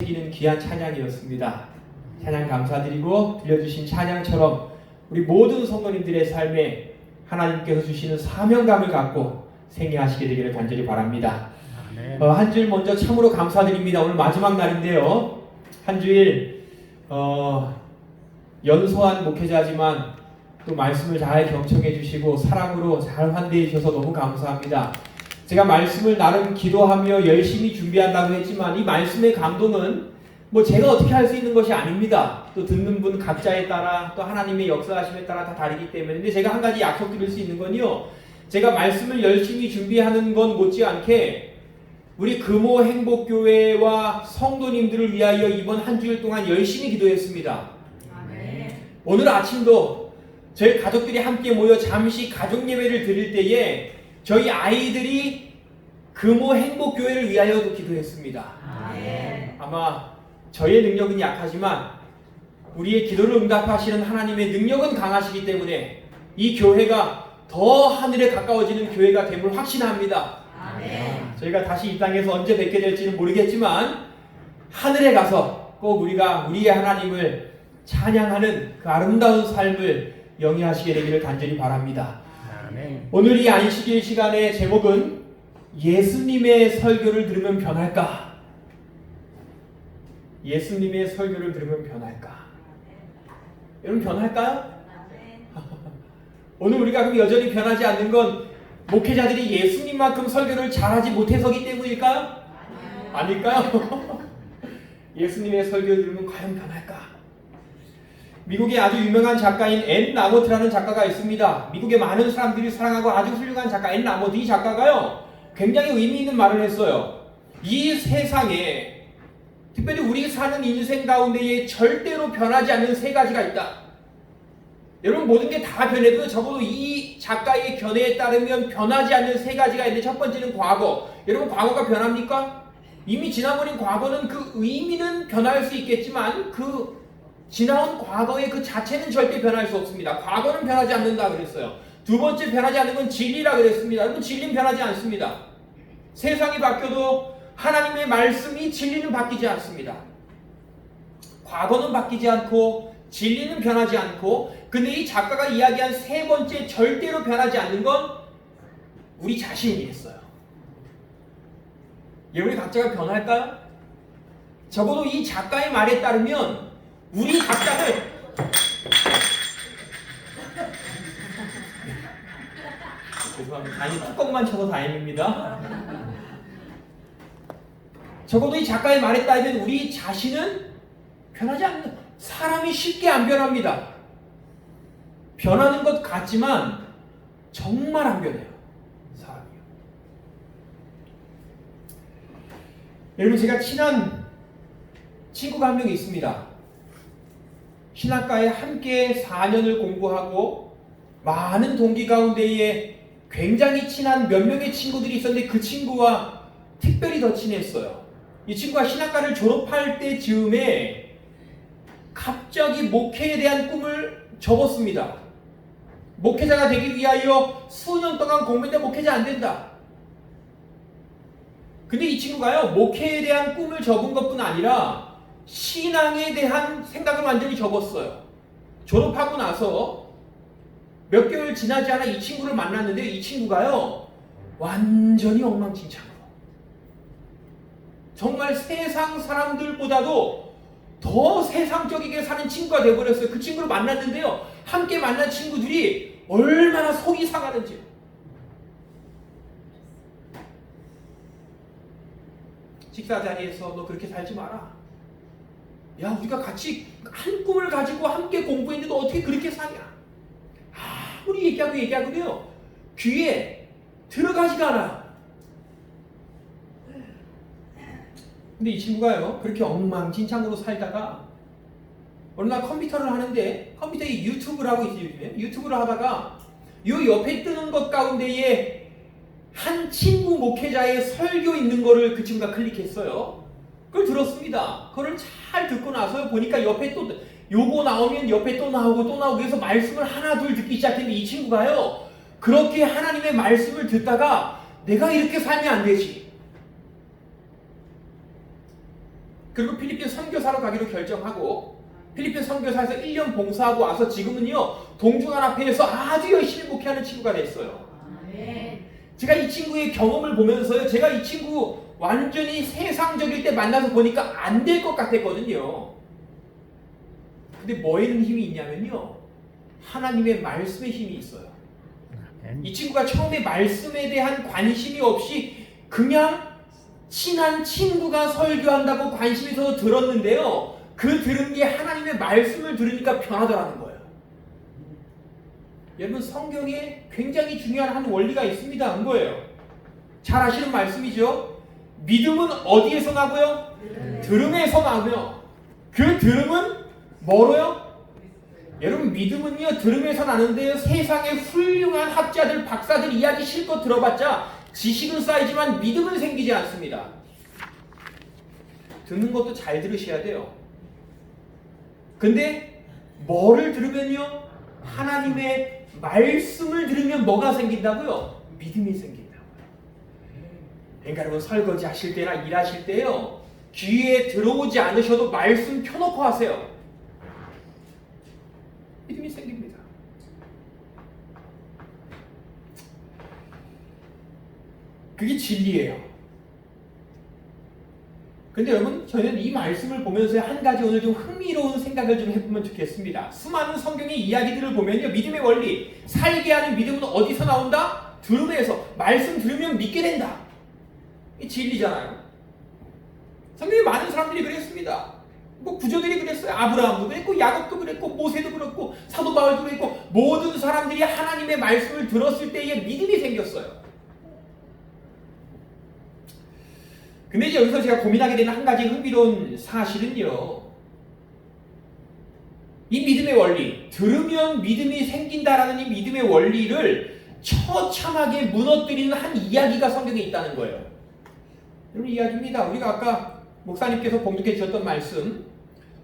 이기는 귀한 찬양이었습니다. 찬양 감사드리고 들려주신 찬양처럼 우리 모든 성도님들의 삶에 하나님께서 주시는 사명감을 갖고 생애하시게 되기를 간절히 바랍니다. 한 주일 먼저 참으로 감사드립니다. 오늘 마지막 날인데요. 한 주일 연소한 목회자지만 또 말씀을 잘 경청해 주시고 사랑으로 잘 환대해 주셔서 너무 감사합니다. 제가 말씀을 나름 기도하며 열심히 준비한다고 했지만 이 말씀의 감동은 제가 어떻게 할 수 있는 것이 아닙니다. 또 듣는 분 각자에 따라 또 하나님의 역사하심에 따라 다 다르기 때문에. 근데 제가 한 가지 약속드릴 수 있는 건요, 제가 말씀을 열심히 준비하는 건 못지않게 우리 금호 행복교회와 성도님들을 위하여 이번 한 주일 동안 열심히 기도했습니다. 아멘. 오늘 아침도 저희 가족들이 함께 모여 잠시 가족 예배를 드릴 때에 저희 아이들이 금호 행복교회를 위하여도 기도했습니다. 아멘. 아마 저의 능력은 약하지만 우리의 기도를 응답하시는 하나님의 능력은 강하시기 때문에 이 교회가 더 하늘에 가까워지는 교회가 됨을 확신합니다. 아멘. 저희가 다시 이 땅에서 언제 뵙게 될지는 모르겠지만 하늘에 가서 꼭 우리가 우리의 하나님을 찬양하는 그 아름다운 삶을 영위하시게 되기를 간절히 바랍니다. 아멘. 오늘 이 안식일 시간의 제목은 예수님의 설교를 들으면 변할까? 예수님의 설교를 들으면 변할까? 여러분 변할까요? 오늘 우리가 그럼 여전히 변하지 않는 건 목회자들이 예수님만큼 설교를 잘하지 못해서기 때문일까요? 아닐까요? 예수님의 설교를 들으면 과연 변할까? 미국의 아주 유명한 작가인 앤 라모트라는 작가가 있습니다. 미국의 많은 사람들이 사랑하고 아주 훌륭한 작가 앤 라모트, 이 작가가요 굉장히 의미 있는 말을 했어요. 이 세상에 특별히 우리 사는 인생 가운데에 절대로 변하지 않는 세 가지가 있다. 여러분 모든 게 다 변해도 적어도 이 작가의 견해에 따르면 변하지 않는 세 가지가 있는데, 첫 번째는 과거. 여러분 과거가 변합니까? 이미 지나버린 과거는 그 의미는 변할 수 있겠지만 그 지나온 과거의 그 자체는 절대 변할 수 없습니다. 과거는 변하지 않는다 그랬어요. 두 번째 변하지 않는 건 진리라 그랬습니다. 여러분 진리는 변하지 않습니다. 세상이 바뀌어도 하나님의 말씀이 진리는 바뀌지 않습니다. 과거는 바뀌지 않고 진리는 변하지 않고, 근데 이 작가가 이야기한 세 번째 절대로 변하지 않는 건 우리 자신이겠어요. 여러분이 각자가 변할까요? 적어도 이 작가의 말에 따르면 우리 각자를 죄송합니다. 아니 뚜껑만 쳐서 다행입니다. 적어도 이 작가의 말에 따르면 우리 자신은 변하지 않는, 사람이 쉽게 안 변합니다. 변하는 것 같지만 정말 안 변해요. 사람이요. 여러분 제가 친한 친구가 한 명 있습니다. 신학과에 함께 4년을 공부하고 많은 동기 가운데에 굉장히 친한 몇 명의 친구들이 있었는데 그 친구와 특별히 더 친했어요. 이 친구가 신학과를 졸업할 때 즈음에 갑자기 목회에 대한 꿈을 접었습니다. 목회자가 되기 위하여 수년 동안 공부했는데 목회자 안 된다. 근데 이 친구가요 목회에 대한 꿈을 접은 것뿐 아니라 신앙에 대한 생각을 완전히 접었어요. 졸업하고 나서 몇 개월 지나지 않아 이 친구를 만났는데 이 친구가요 완전히 엉망진창으로, 정말 세상 사람들보다도 더 세상적이게 사는 친구가 되어버렸어요. 그 친구를 만났는데요 함께 만난 친구들이 얼마나 속이 상하는지. 식사 자리에서 너 그렇게 살지 마라. 야 우리가 같이 한 꿈을 가지고 함께 공부했는데 너 어떻게 그렇게 사냐. 아무리 얘기하고요 귀에 들어가지가 않아. 근데 이 친구가요 그렇게 엉망진창으로 살다가 어느 날 컴퓨터를 하는데, 컴퓨터에 유튜브를 하고 있어요. 요즘에 유튜브를 하다가 요 옆에 뜨는 것 가운데에 한 친구 목회자의 설교 있는 거를 그 친구가 클릭했어요. 그걸 들었습니다. 그걸 잘 듣고 나서 보니까 옆에 또 요거 나오면 옆에 또 나오고 해서 말씀을 하나 둘 듣기 시작했는데 이 친구가요 그렇게 하나님의 말씀을 듣다가 내가 이렇게 살면 안 되지, 그리고 필리핀 선교사로 가기로 결정하고 필리핀 선교사에서 1년 봉사하고 와서 지금은요 동중한합회에서 아주 열심히 목회하는 친구가 됐어요. 제가 이 친구의 경험을 보면서요, 제가 이 친구 완전히 세상적일 때 만나서 보니까 안 될 것 같았거든요. 근데 뭐에는 힘이 있냐면요, 하나님의 말씀의 힘이 있어요. 이 친구가 처음에 말씀에 대한 관심이 없이 그냥 친한 친구가 설교한다고 관심이 있어서 들었는데요, 그 들은 게 하나님의 말씀을 들으니까 변하더라는 거예요. 여러분, 성경에 굉장히 중요한 한 원리가 있습니다. 뭐예요? 잘 아시는 말씀이죠. 믿음은 어디에서 나고요? 들음에서 나고요. 그 들음은 뭐로요? 여러분, 믿음은요 들음에서 나는데요, 세상의 훌륭한 학자들, 박사들 이야기 실컷 들어봤자 지식은 쌓이지만 믿음은 생기지 않습니다. 듣는 것도 잘 들으셔야 돼요. 근데 뭐를 들으면요, 하나님의 말씀을 들으면 뭐가 생긴다고요? 믿음이 생긴다고요. 그러니까 여러분, 설거지 하실 때나 일하실 때요, 귀에 들어오지 않으셔도 말씀 켜놓고 하세요. 믿음이 생깁니다. 그게 진리예요. 근데 여러분, 저는 이 말씀을 보면서 한 가지 오늘 좀 흥미로운 생각을 좀 해보면 좋겠습니다. 수많은 성경의 이야기들을 보면요, 믿음의 원리, 살게 하는 믿음은 어디서 나온다? 들음에서. 말씀 들으면 믿게 된다. 이 진리잖아요. 성경에 많은 사람들이 그랬습니다. 뭐 구조들이 그랬어요. 아브라함도 그랬고, 야곱도 그랬고, 모세도 그랬고, 사도 바울도 그랬고, 모든 사람들이 하나님의 말씀을 들었을 때에 믿음이 생겼어요. 근데 이제 여기서 제가 고민하게 되는 한 가지 흥미로운 사실은요, 이 믿음의 원리, 들으면 믿음이 생긴다라는 이 믿음의 원리를 처참하게 무너뜨리는 한 이야기가 성경에 있다는 거예요. 이런 이야기입니다. 우리가 아까 목사님께서 봉독해 주셨던 말씀,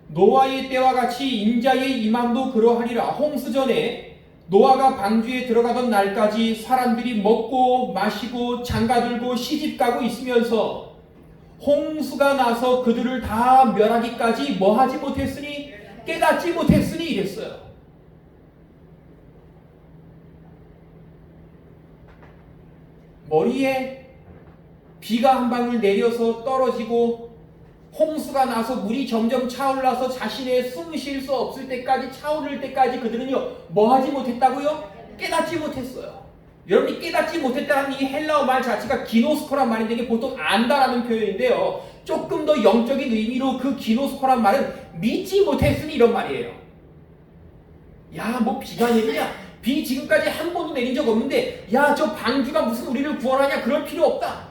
노아의 때와 같이 인자의 임함도 그러하리라. 홍수전에 노아가 방주에 들어가던 날까지 사람들이 먹고 마시고 장가들고 시집가고 있으면서 홍수가 나서 그들을 다 멸하기까지 뭐 하지 못했으니? 깨닫지 못했으니 이랬어요. 머리에 비가 한 방울 내려서 떨어지고 홍수가 나서 물이 점점 차올라서 자신의 숨 쉴 수 없을 때까지, 차오를 때까지 그들은요 뭐 하지 못했다고요? 깨닫지 못했어요. 여러분이 깨닫지 못했다는 이 헬라어 말 자체가 기노스코란 말인데, 이게 보통 안다라는 표현인데요, 조금 더 영적인 의미로 그 기노스코란 말은 믿지 못했으니 이런 말이에요. 야, 뭐 비가 내리냐? 비 지금까지 한 번도 내린 적 없는데, 야, 저 방주가 무슨 우리를 구원하냐? 그럴 필요 없다.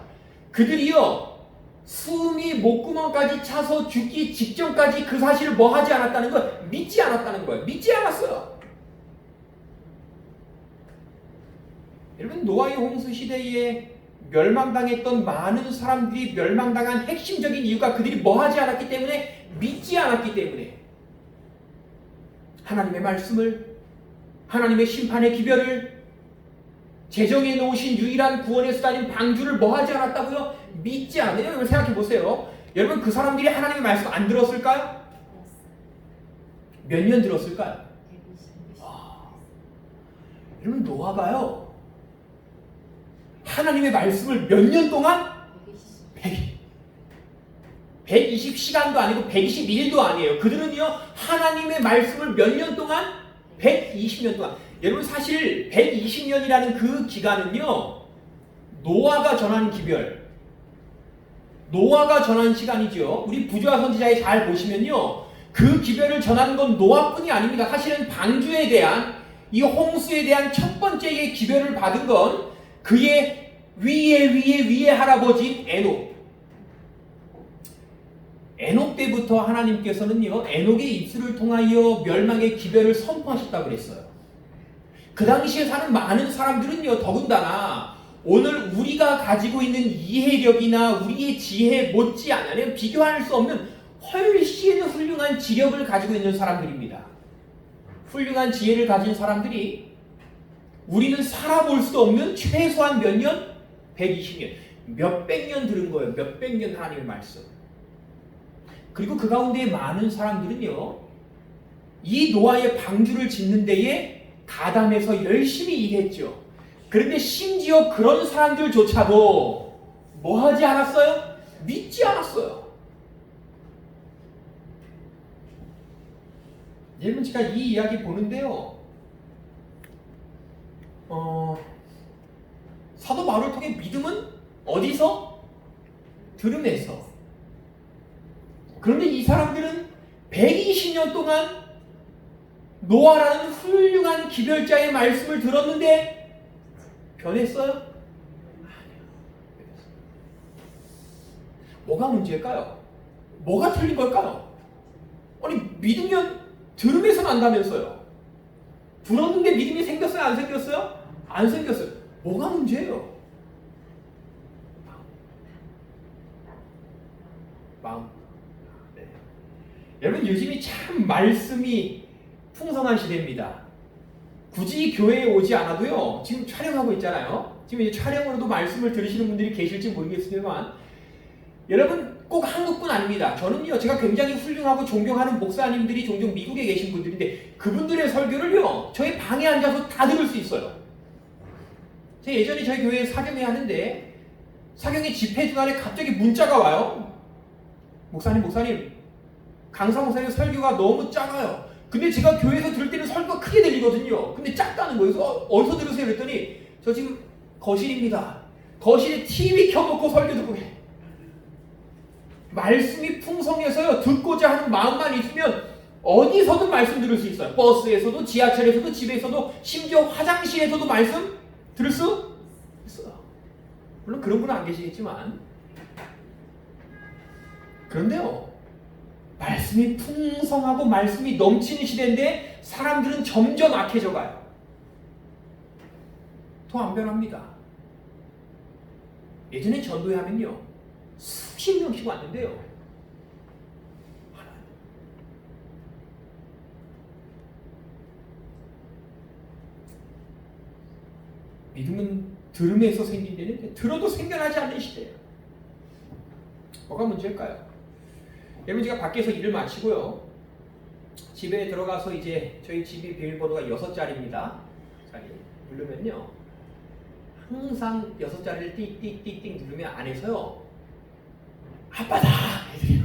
그들이요 숨이 목구멍까지 차서 죽기 직전까지 그 사실을 뭐 하지 않았다는 걸? 믿지 않았다는 거예요. 믿지 않았어요. 여러분, 노아의 홍수 시대에 멸망당했던 많은 사람들이 멸망당한 핵심적인 이유가 그들이 뭐 하지 않았기 때문에? 믿지 않았기 때문에. 하나님의 말씀을, 하나님의 심판의 기별을, 제정해 놓으신 유일한 구원의 수단인 방주를 뭐 하지 않았다고요? 믿지 않아요. 여러분 생각해 보세요. 여러분, 그 사람들이 하나님의 말씀 안 들었을까요? 몇 년 들었을까요? 여러분, 노아가요 하나님의 말씀을 몇 년 동안? 120시간도 아니고 121일도 아니에요. 그들은요 하나님의 말씀을 몇 년 동안? 120년 동안. 여러분, 사실 120년이라는 그 기간은요 노아가 전한 기별, 노아가 전한 시간이죠. 우리 부조화 선지자에 잘 보시면요, 그 기별을 전하는 건 노아뿐이 아닙니다. 사실은 방주에 대한, 이 홍수에 대한 첫 번째의 기별을 받은 건 그의 위에 할아버지인 에녹. 에녹 때부터 하나님께서는요 에녹의 입술을 통하여 멸망의 기별을 선포하셨다고 그랬어요. 그 당시에 사는 많은 사람들은요 더군다나 오늘 우리가 가지고 있는 이해력이나 우리의 지혜 못지않아 비교할 수 없는 훨씬 훌륭한 지력을 가지고 있는 사람들입니다. 훌륭한 지혜를 가진 사람들이 우리는 살아볼 수도 없는 최소한 몇 년? 120년. 몇백 년 들은 거예요. 몇백 년 하나님의 말씀. 그리고 그 가운데 많은 사람들은요, 이 노아의 방주를 짓는 데에 가담해서 열심히 일했죠. 그런데 심지어 그런 사람들조차도 뭐 하지 않았어요? 믿지 않았어요. 여러분, 제가 이 이야기 보는데요, 사도 바울을 통해 믿음은 어디서? 들음에서. 그런데 이 사람들은 120년 동안 노아라는 훌륭한 기별자의 말씀을 들었는데 변했어요? 아니요. 뭐가 문제일까요? 뭐가 틀린 걸까요? 아니, 믿으면 들음에서 난다면서요. 들었는데 믿음이 생겼어요? 안 생겼어요? 안 생겼어요. 뭐가 문제예요? 마음. 네. 여러분, 요즘이 참 말씀이 풍성한 시대입니다. 굳이 교회에 오지 않아도요, 지금 촬영하고 있잖아요. 지금 이제 촬영으로도 말씀을 들으시는 분들이 계실지 모르겠지만, 여러분 꼭 한국뿐 아닙니다. 저는요, 제가 굉장히 훌륭하고 존경하는 목사님들이 종종 미국에 계신 분들인데, 그분들의 설교를요, 저희 방에 앉아서 다 들을 수 있어요. 제가 예전에 저희 교회에 사경회 하는데, 사경회 집회 중간에 갑자기 문자가 와요. 목사님, 강사 목사님 설교가 너무 작아요. 근데 제가 교회에서 들을 때는 설교가 크게 들리거든요. 근데 작다는 거예요. 그래서 어디서 들으세요? 그랬더니 저 지금 거실입니다. 거실에 TV 켜놓고 설교 듣고 해. 말씀이 풍성해서요, 듣고자 하는 마음만 있으면 어디서든 말씀 들을 수 있어요. 버스에서도, 지하철에서도, 집에서도, 심지어 화장실에서도 말씀 들을 수 있어요. 물론 그런 분은 안 계시겠지만, 그런데요, 말씀이 풍성하고 말씀이 넘치는 시대인데 사람들은 점점 악해져 가요. 더 안 변합니다. 예전에 전도회 하면요, 수십 명씩 왔는데요, 믿음은 들음에서 생긴다는데 들어도 생겨나지 않는 시대예요. 뭐가 문제일까요? 여러분, 제가 밖에서 일을 마치고요, 집에 들어가서 이제 저희 집이 비밀번호가 6자리입니다. 자리 누르면요, 항상 6자리를 띡띡띡띡 누르면 안에서요, 아빠다! 애들이요.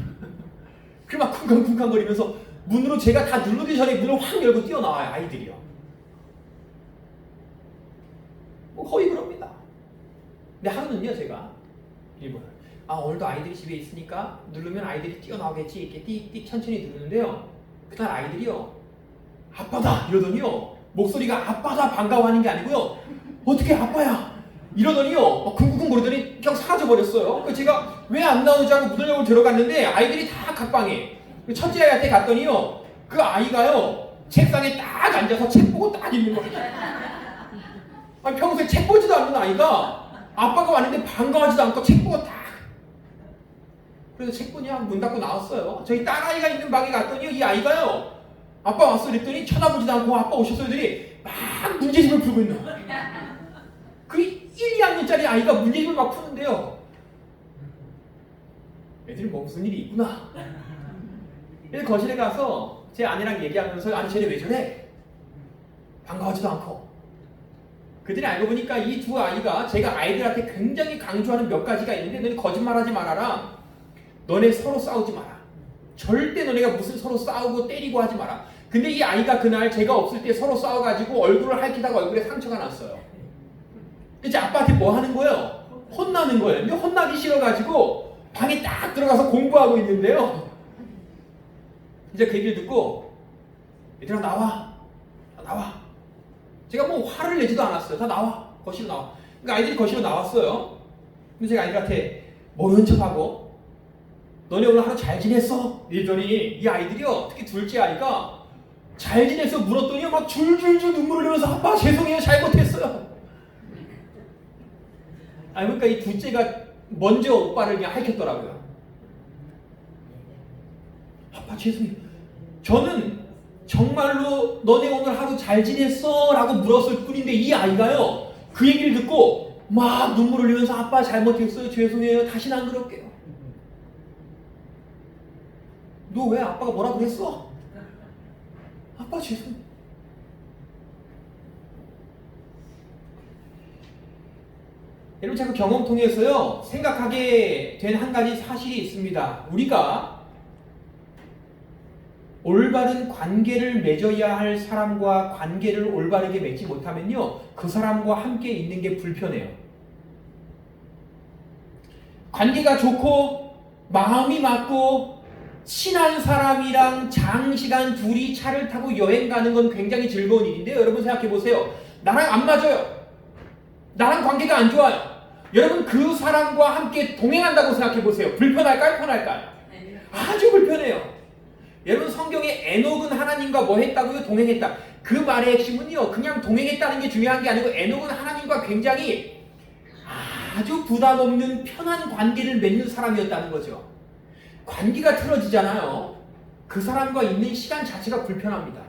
그 막 쿵쾅쿵쾅거리면서 문으로 제가 다 누르기 전에 문을 확 열고 뛰어나와요, 아이들이요. 뭐 거의 그럽니다. 근데 하루는요, 제가 일본을, 오늘도 아이들이 집에 있으니까 누르면 아이들이 뛰어나오겠지, 이렇게 띡띡 천천히 누르는데요, 그날 아이들이요, 아빠다! 이러더니요, 목소리가 아빠다 반가워하는 게 아니고요, 어떻게 아빠야! 이러더니요, 쿵쿵쿵 거리더니 그냥 사라져버렸어요. 그래서 제가 왜 안 나오지 하고 문을 열고 들어갔는데 아이들이 다 각방에, 첫째 아이한테 갔더니요, 그 아이가요, 책상에 딱 앉아서 책 보고 딱 읽는 거예요. 아니, 평소에 책 보지도 않는 아이가 아빠가 왔는데 반가워하지도 않고 책 보고 딱. 그래서 책 보냐 문 닫고 나왔어요. 저희 딸아이가 있는 방에 갔더니 이 아이가요, 아빠 왔어 그랬더니 쳐다보지도 않고 아빠 오셨어 그랬더니 막 문제집을 풀고 있는 거예요. 그 1, 2학년짜리 아이가 문제집을 막 푸는데요, 애들이 뭐 무슨 일이 있구나. 그래서 거실에 가서 제 아내랑 얘기하면서, 아니 쟤네 왜 저래? 반가워하지도 않고. 그들이 알고 보니까 이 두 아이가 제가 아이들한테 굉장히 강조하는 몇 가지가 있는데, 너네 거짓말하지 말아라, 너네 서로 싸우지 마라, 절대 너네가 무슨 서로 싸우고 때리고 하지 마라. 근데 이 아이가 그날 제가 없을 때 서로 싸워가지고 얼굴을 핥히다가 얼굴에 상처가 났어요. 그래서 아빠한테 뭐 하는 거예요? 혼나는 거예요. 근데 혼나기 싫어가지고 방에 딱 들어가서 공부하고 있는데요, 이제 그 얘기를 듣고, 얘들아 나와. 제가 뭐 화를 내지도 않았어요. 다 나와. 거실로 나와. 그러니까 아이들이 거실로 나왔어요. 근데 제가 아이들한테 모른 척하고, 너네 오늘 하루 잘 지냈어? 이러더니 이 아이들이요, 특히 둘째 아이가 잘 지냈어 물었더니 막 줄줄줄 눈물 흘리면서 아빠 죄송해요, 잘못했어요. 그러니까 이 둘째가 먼저 오빠를 그냥 핥혔더라고요. 아빠 죄송해요. 저는 정말로 너네 오늘 하루 잘 지냈어? 라고 물었을 뿐인데 이 아이가요, 그 얘기를 듣고 막 눈물 흘리면서 아빠 잘못했어요, 죄송해요, 다시는 안 그럴게요. 너 왜 아빠가 뭐라 그랬어? 아빠 죄송. 여러분 제가 경험 통해서요 생각하게 된 한 가지 사실이 있습니다. 우리가 올바른 관계를 맺어야 할 사람과 관계를 올바르게 맺지 못하면요 그 사람과 함께 있는 게 불편해요. 관계가 좋고 마음이 맞고 친한 사람이랑 장시간 둘이 차를 타고 여행 가는 건 굉장히 즐거운 일인데요. 여러분 생각해 보세요. 나랑 안 맞아요. 나랑 관계가 안 좋아요. 여러분 그 사람과 함께 동행한다고 생각해 보세요. 불편할까요? 편할까요? 아주 불편해요. 여러분 성경에 에녹은 하나님과 뭐 했다고요? 동행했다. 그 말의 핵심은요 그냥 동행했다는 게 중요한 게 아니고 에녹은 하나님과 굉장히 아주 부담 없는 편한 관계를 맺는 사람이었다는 거죠. 관계가 틀어지잖아요. 그 사람과 있는 시간 자체가 불편합니다.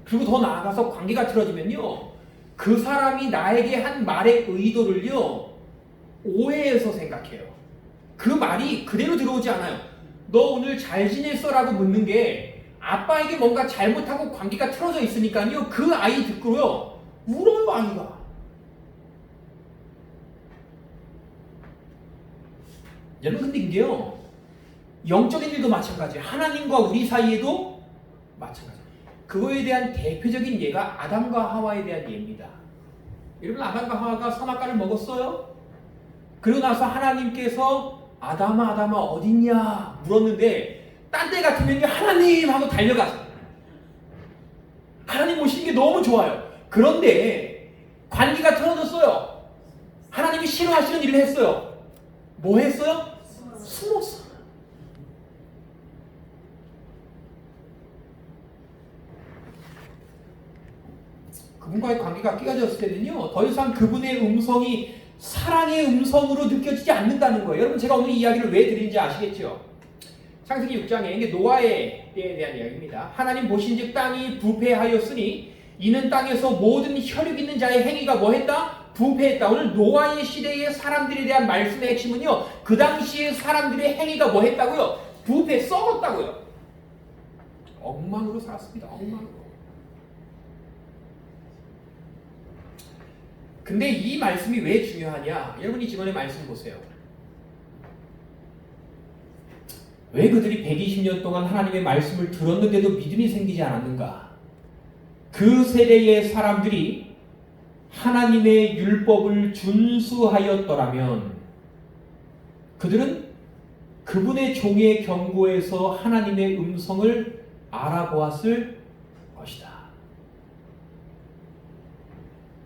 그리고 더 나아가서 관계가 틀어지면요 그 사람이 나에게 한 말의 의도를요 오해해서 생각해요. 그 말이 그대로 들어오지 않아요. 너 오늘 잘 지냈어? 라고 묻는 게 아빠에게 뭔가 잘못하고 관계가 틀어져 있으니까요 그 아이 듣고요 울어요. 아이가. 여러분 근데 이게요 영적인 일도 마찬가지예요. 하나님과 우리 사이에도 마찬가지예요. 그거에 대한 대표적인 예가 아담과 하와에 대한 예입니다. 여러분 아담과 하와가 선악과를 먹었어요? 그러고 나서 하나님께서 아담아 아담아 어딨냐 물었는데 딴 때 같으면요 하나님 하고 달려가서 하나님 오시는 게 너무 좋아요. 그런데 관계가 틀어졌어요. 하나님이 싫어하시는 일을 했어요. 뭐 했어요? 숨었어. 그분과의 관계가 깨어졌을 때는요 더 이상 그분의 음성이 사랑의 음성으로 느껴지지 않는다는 거예요. 여러분 제가 오늘 이 이야기를 왜 드리는지 아시겠죠? 창세기 6장에 이게 노아의 때에 대한 이야기입니다. 하나님 보신즉 땅이 부패하였으니 이는 땅에서 모든 혈육 있는 자의 행위가 뭐했다? 부패했다. 오늘 노아의 시대의 사람들에 대한 말씀의 핵심은요 그 당시의 사람들의 행위가 뭐했다고요? 부패, 썩었다고요. 엉망으로 살았습니다. 엉망으로. 근데 이 말씀이 왜 중요하냐? 여러분이 지금의 말씀 보세요. 왜 그들이 120년 동안 하나님의 말씀을 들었는데도 믿음이 생기지 않았는가? 그 세대의 사람들이 하나님의 율법을 준수하였더라면 그들은 그분의 종의 경고에서 하나님의 음성을 알아보았을 것이다.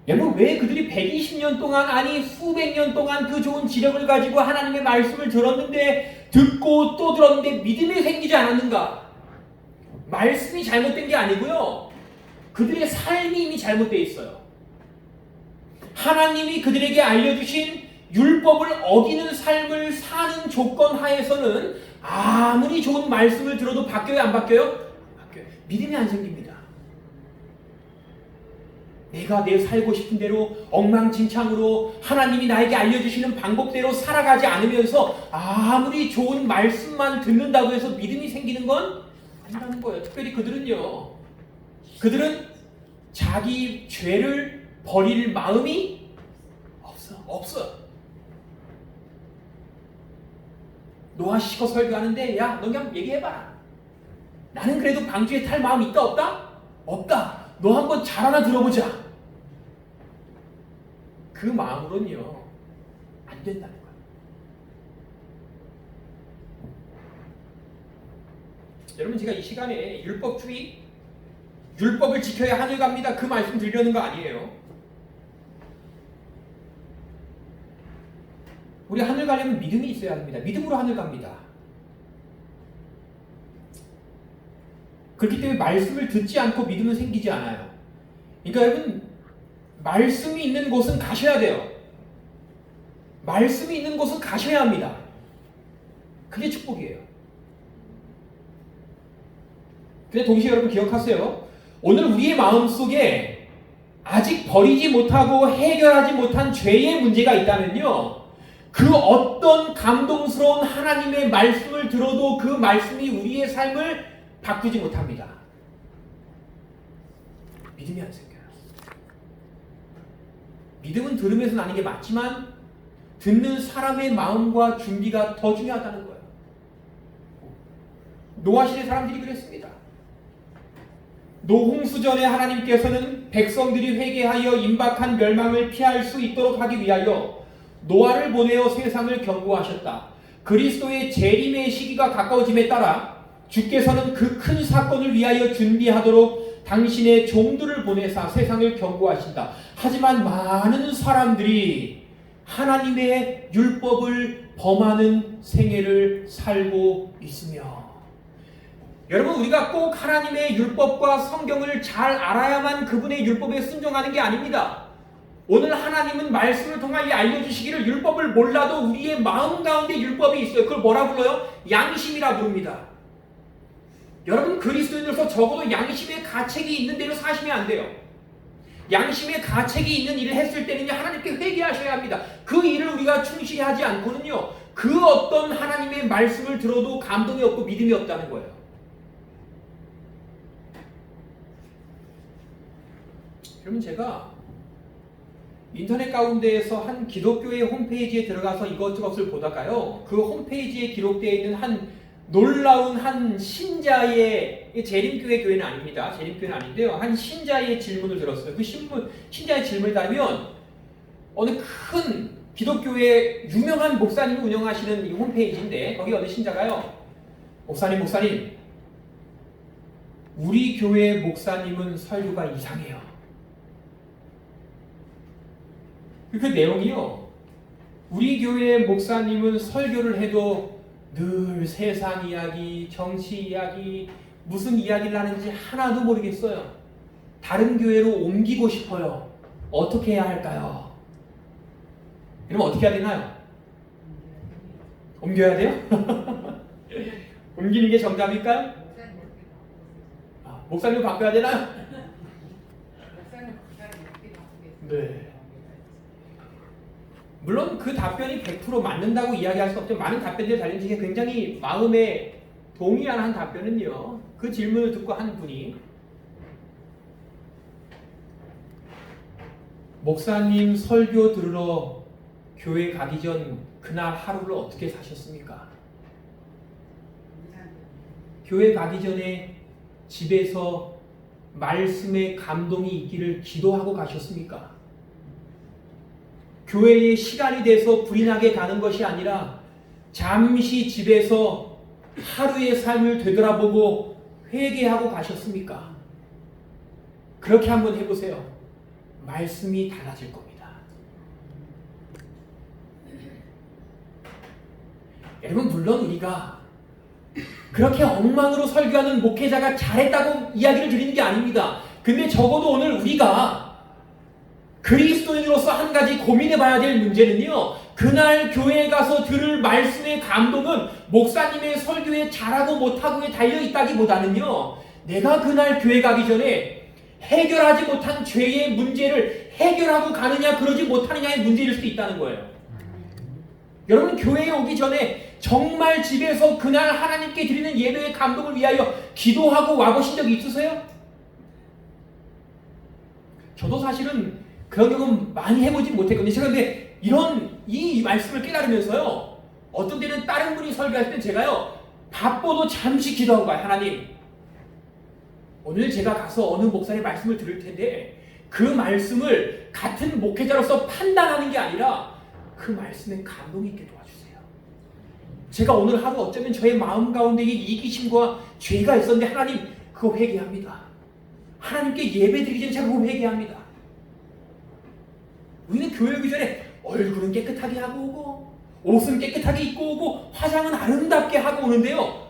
여러분 왜 그들이 120년 동안 아니 수백 년 동안 그 좋은 지력을 가지고 하나님의 말씀을 들었는데 듣고 또 들었는데 믿음이 생기지 않았는가? 말씀이 잘못된 게 아니고요 그들의 삶이 이미 잘못되어 있어요. 하나님이 그들에게 알려주신 율법을 어기는 삶을 사는 조건 하에서는 아무리 좋은 말씀을 들어도 바뀌어요? 안 바뀌어요? 바뀌어요. 믿음이 안 생깁니다. 내가 내 살고 싶은 대로 엉망진창으로 하나님이 나에게 알려주시는 방법대로 살아가지 않으면서 아무리 좋은 말씀만 듣는다고 해서 믿음이 생기는 건 아니라는 거예요. 특별히 그들은요. 그들은 자기 죄를 버릴 마음이 없어. 노아 시거 설교하는데 야, 너 그냥 얘기해봐. 나는 그래도 방주에 탈 마음 있다 없다? 없다. 너 한번 잘 하나 들어보자. 그 마음으로는요 안 된다는 거예요. 여러분 제가 이 시간에 율법주의, 율법을 지켜야 하늘 갑니다 그 말씀 드리려는 거 아니에요. 우리 하늘 가려면 믿음이 있어야 합니다. 믿음으로 하늘 갑니다. 그렇기 때문에 말씀을 듣지 않고 믿음은 생기지 않아요. 그러니까 여러분 말씀이 있는 곳은 가셔야 돼요. 말씀이 있는 곳은 가셔야 합니다. 그게 축복이에요. 근데 동시에 여러분 기억하세요. 오늘 우리의 마음속에 아직 버리지 못하고 해결하지 못한 죄의 문제가 있다면요 그 어떤 감동스러운 하나님의 말씀을 들어도 그 말씀이 우리의 삶을 바꾸지 못합니다. 믿음이 안 생겨요. 믿음은 들으면서 나는 게 맞지만 듣는 사람의 마음과 준비가 더 중요하다는 거예요. 노아 시대 사람들이 그랬습니다. 노홍수 전에 하나님께서는 백성들이 회개하여 임박한 멸망을 피할 수 있도록 하기 위하여 노아를 보내어 세상을 경고하셨다. 그리스도의 재림의 시기가 가까워짐에 따라 주께서는 그 큰 사건을 위하여 준비하도록 당신의 종들을 보내사 세상을 경고하신다. 하지만 많은 사람들이 하나님의 율법을 범하는 생애를 살고 있으며, 여러분, 우리가 꼭 하나님의 율법과 성경을 잘 알아야만 그분의 율법에 순종하는 게 아닙니다. 오늘 하나님은 말씀을 통하여 알려주시기를 율법을 몰라도 우리의 마음 가운데 율법이 있어요. 그걸 뭐라 불러요? 양심이라 부릅니다. 여러분, 그리스도인으로서 적어도 양심의 가책이 있는 대로 사시면 안 돼요. 양심의 가책이 있는 일을 했을 때는요, 하나님께 회개하셔야 합니다. 그 일을 우리가 충실히 하지 않고는요, 그 어떤 하나님의 말씀을 들어도 감동이 없고 믿음이 없다는 거예요. 그러면 제가 인터넷 가운데에서 한 기독교의 홈페이지에 들어가서 이것저것을 보다가요, 그 홈페이지에 기록되어 있는 한 놀라운 한 신자의, 재림교회 교회는 아닙니다. 재림교회는 아닌데요, 한 신자의 질문을 들었어요. 그 신자의 질문을 달면 어느 큰 기독교의 유명한 목사님이 운영하시는 이 홈페이지인데, 거기 어느 신자가요, 목사님, 우리 교회 목사님은 설교가 이상해요. 그 내용이요, 우리 교회 목사님은 설교를 해도 늘 세상 이야기, 정치 이야기, 무슨 이야기를 하는지 하나도 모르겠어요. 다른 교회로 옮기고 싶어요. 어떻게 해야 할까요? 그럼 어떻게 해야 되나요? 옮겨야 돼요? 옮기는 게 정답일까요? 목사님 바꿔야 되나요? 네. 물론 그 답변이 100% 맞는다고 이야기할 수 없죠. 많은 답변들이 달린 중에 굉장히 마음에 동의하는 한 답변은요, 그 질문을 듣고 한 분이, 목사님 설교 들으러 교회 가기 전 그날 하루를 어떻게 사셨습니까? 교회 가기 전에 집에서 말씀에 감동이 있기를 기도하고 가셨습니까? 교회에 시간이 돼서 불이 나게 가는 것이 아니라 잠시 집에서 하루의 삶을 되돌아보고 회개하고 가셨습니까? 그렇게 한번 해보세요. 말씀이 달라질 겁니다. 여러분, 물론 우리가 그렇게 엉망으로 설교하는 목회자가 잘했다고 이야기를 드리는 게 아닙니다. 근데 적어도 오늘 우리가 그리스도인으로서 한 가지 고민해봐야 될 문제는요, 그날 교회에 가서 들을 말씀의 감동은 목사님의 설교에 잘하고 못하고에 달려있다기보다는요, 내가 그날 교회 가기 전에 해결하지 못한 죄의 문제를 해결하고 가느냐 그러지 못하느냐의 문제일 수도 있다는 거예요. 여러분, 교회에 오기 전에 정말 집에서 그날 하나님께 드리는 예배의 감동을 위하여 기도하고 와보신 적이 있으세요? 저도 사실은 그런 경험 많이 해보지 못했거든요. 제가 근데 이 말씀을 깨달으면서요, 어떤 때는 다른 분이 설교할 때 제가요, 바빠도 잠시 기도하고 가요. 하나님, 오늘 제가 가서 어느 목사의 말씀을 들을 텐데 그 말씀을 같은 목회자로서 판단하는 게 아니라 그 말씀에 감동이 있게 도와주세요. 제가 오늘 하루 어쩌면 저의 마음 가운데 이기심과 죄가 있었는데 하나님, 그거 회개합니다. 하나님께 예배드리기 전에 제가 그거 회개합니다. 우리는 교회 오기 전에 얼굴은 깨끗하게 하고 오고, 옷은 깨끗하게 입고 오고, 화장은 아름답게 하고 오는데요,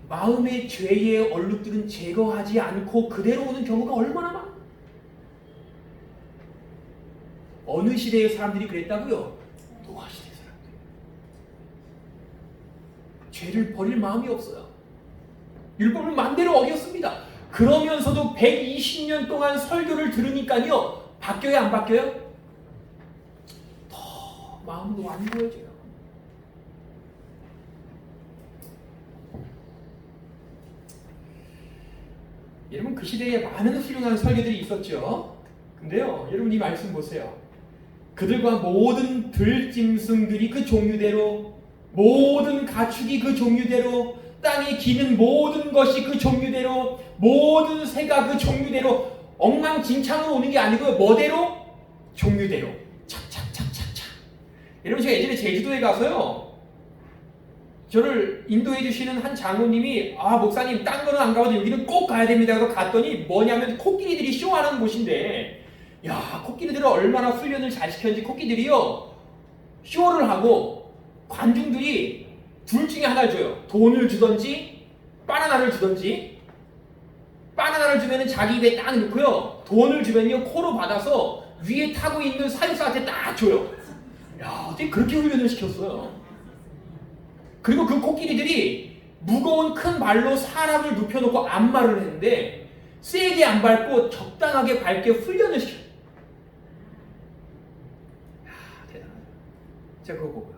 마음의 죄의 얼룩들은 제거하지 않고 그대로 오는 경우가 얼마나 많아요. 어느 시대의 사람들이 그랬다고요? 노아 시대 사람들. 죄를 버릴 마음이 없어요. 율법을 마음대로 어겼습니다. 그러면서도 120년 동안 설교를 들으니까요, 바뀌어요, 안 바뀌어요? 더 마음이 마음도 안 보여져요. 여러분, 그 시대에 많은 훌륭한 설교들이 있었죠. 근데요, 여러분 이 말씀 보세요. 그들과 모든 들짐승들이 그 종류대로, 모든 가축이 그 종류대로, 땅에 기는 모든 것이 그 종류대로, 모든 새가 그 종류대로 엉망진창으로 오는 게 아니고 뭐대로? 종류대로 착착착착착. 여러분, 제가 예전에 제주도에 가서요, 저를 인도해 주시는 한 장로님이 목사님 딴 거는 안 가봐도 여기는 꼭 가야 됩니다 하고 갔더니 뭐냐면 코끼리들이 쇼하는 곳인데, 야, 코끼리들을 얼마나 훈련을 잘 시켰는지 코끼리들이요 쇼를 하고 관중들이 둘 중에 하나를 줘요. 돈을 주던지 바나나를 주던지. 바나나를 주면은 자기 입에 딱 넣고요, 돈을 주면요 코로 받아서 위에 타고 있는 사육사한테 딱 줘요. 야, 어떻게 그렇게 훈련을 시켰어요. 그리고 그 코끼리들이 무거운 큰 발로 사람을 눕혀놓고 안마를 했는데 세게 안 밟고 적당하게 밟게 훈련을 시켜요. 야, 대단하다. 제가 그거 보고요.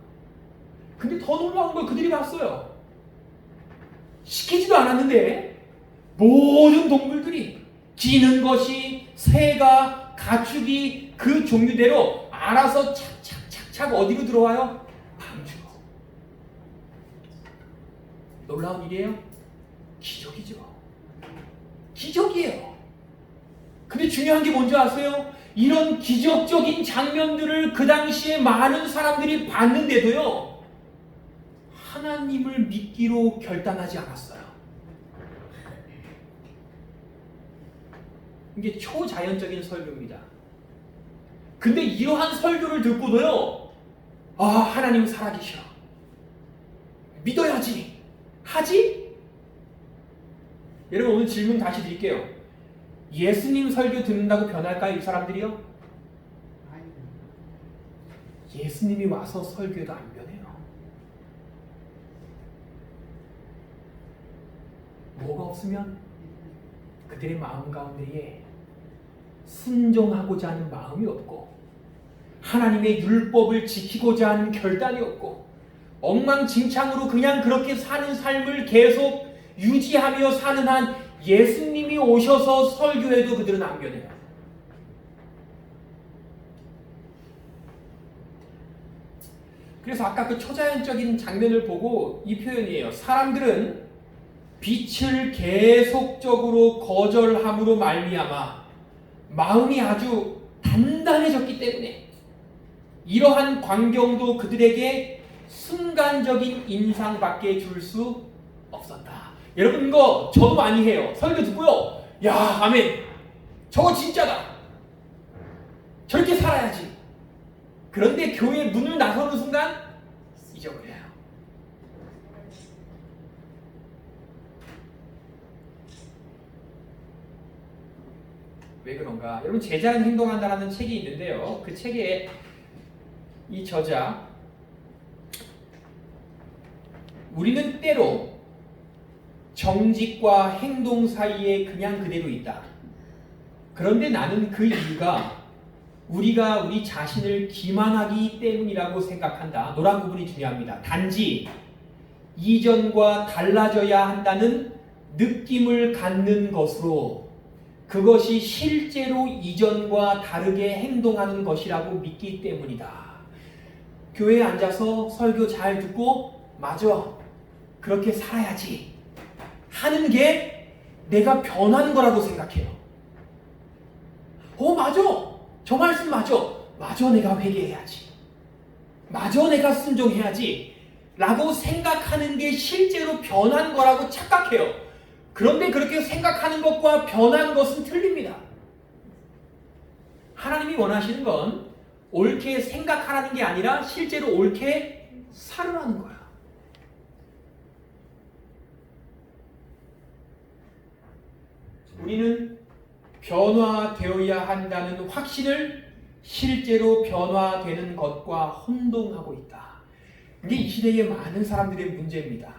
근데 더 놀라운 걸 그들이 봤어요. 시키지도 않았는데 모든 동물들이, 기는 것이, 새가, 가축이 그 종류대로 알아서 착착착착 어디로 들어와요? 방주로. 놀라운 일이에요? 기적이죠. 기적이에요. 근데 중요한 게 뭔지 아세요? 이런 기적적인 장면들을 그 당시에 많은 사람들이 봤는데도요, 하나님을 믿기로 결단하지 않았어요. 이게 초자연적인 설교입니다. 근데 이러한 설교를 듣고도요, 하나님 살아계셔, 믿어야지, 하지? 여러분, 오늘 질문 다시 드릴게요. 예수님 설교 듣는다고 변할까요, 이 사람들이요? 예수님이 와서 설교도 안 변해요. 뭐가 없으면 그들의 마음 가운데에 순종하고자 하는 마음이 없고, 하나님의 율법을 지키고자 하는 결단이 없고, 엉망진창으로 그냥 그렇게 사는 삶을 계속 유지하며 사는 한 예수님이 오셔서 설교해도 그들은 안 변해요. 그래서 아까 그 초자연적인 장면을 보고 이 표현이에요. 사람들은 빛을 계속적으로 거절함으로 말미암아 마음이 아주 단단해졌기 때문에 이러한 광경도 그들에게 순간적인 인상밖에 줄 수 없었다. 여러분, 이거 저도 많이 해요. 설교 듣고요, 야, 아멘, 저거 진짜다, 저렇게 살아야지. 그런데 교회 문을 나서는 순간 잊어버려요. 왜 그런가? 여러분, 제자는 행동한다라는 책이 있는데요, 그 책에 이 저자, 우리는 때로 정직과 행동 사이에 그냥 그대로 있다. 그런데 나는 그 이유가 우리가 우리 자신을 기만하기 때문이라고 생각한다. 노란 부분이 중요합니다. 단지 이전과 달라져야 한다는 느낌을 갖는 것으로 그것이 실제로 이전과 다르게 행동하는 것이라고 믿기 때문이다. 교회에 앉아서 설교 잘 듣고 맞아, 그렇게 살아야지 하는 게 내가 변하는 거라고 생각해요. 맞아, 저 말씀 맞아, 내가 회개해야지, 내가 순종해야지 라고 생각하는 게 실제로 변한 거라고 착각해요. 그런데 그렇게 생각하는 것과 변한 것은 틀립니다. 하나님이 원하시는 건 옳게 생각하라는 게 아니라 실제로 옳게 살으라는 거야. 우리는 변화되어야 한다는 확신을 실제로 변화되는 것과 혼동하고 있다. 이게 이 시대의 많은 사람들의 문제입니다.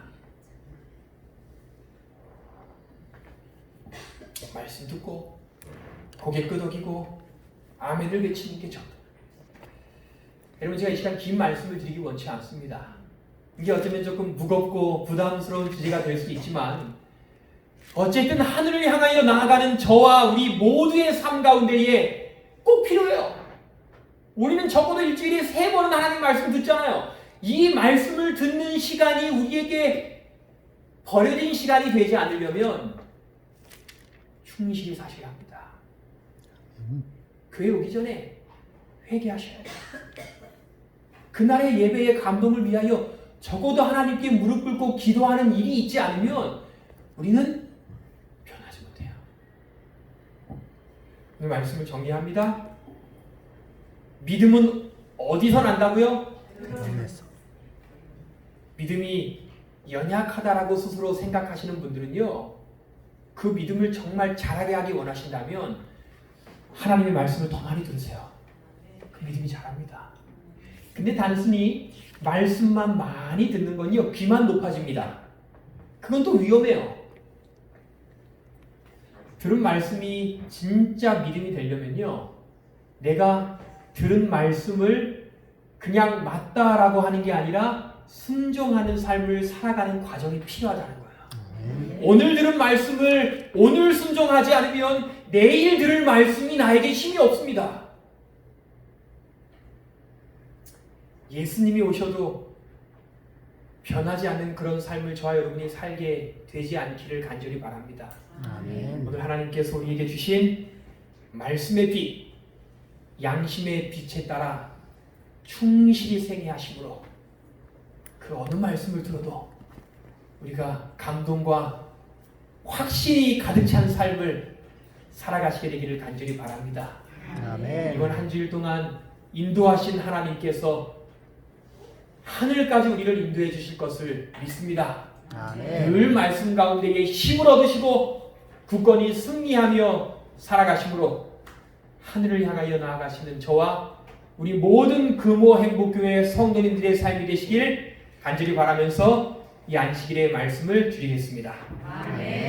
말씀 듣고 고개 끄덕이고 아멘을 외치는 게 전부. 여러분, 제가 이 시간 긴 말씀을 드리기 원치 않습니다. 이게 어쩌면 조금 무겁고 부담스러운 주제가 될 수 있지만 어쨌든 하늘을 향하여 나아가는 저와 우리 모두의 삶 가운데에 꼭 필요해요. 우리는 적어도 일주일에 3번은 하나님 말씀 듣잖아요. 이 말씀을 듣는 시간이 우리에게 버려진 시간이 되지 않으려면 충실히 사셔야 합니다. 교회 오기 전에 회개하셔야 돼요. 그날의 예배의 감동을 위하여 적어도 하나님께 무릎 꿇고 기도하는 일이 있지 않으면 우리는 변하지 못해요. 오늘 말씀을 정리합니다. 믿음은 어디서 난다고요? 믿음이 연약하다라고 스스로 생각하시는 분들은요, 그 믿음을 정말 자라게 하기 원하신다면 하나님의 말씀을 더 많이 들으세요. 그 믿음이 자랍니다. 근데 단순히 말씀만 많이 듣는 건요, 귀만 높아집니다. 그건 또 위험해요. 들은 말씀이 진짜 믿음이 되려면요, 내가 들은 말씀을 그냥 맞다라고 하는 게 아니라 순종하는 삶을 살아가는 과정이 필요하다는 거예요. 오늘 들은 말씀을 오늘 순종하지 않으면 내일 들을 말씀이 나에게 힘이 없습니다. 예수님이 오셔도 변하지 않는 그런 삶을 저와 여러분이 살게 되지 않기를 간절히 바랍니다. 아멘. 오늘 하나님께서 우리에게 주신 말씀의 빛, 양심의 빛에 따라 충실히 생애하심으로 그 어느 말씀을 들어도 우리가 감동과 확신이 가득 찬 삶을 살아가시게 되기를 간절히 바랍니다. 아멘. 이번 한 주일 동안 인도하신 하나님께서 하늘까지 우리를 인도해 주실 것을 믿습니다. 아멘. 늘 말씀 가운데에 힘을 얻으시고 굳건히 승리하며 살아가심으로 하늘을 향하여 나아가시는 저와 우리 모든 금호 행복교회 성도님들의 삶이 되시길 간절히 바라면서 이 안식일의 말씀을 드리겠습니다. 아멘.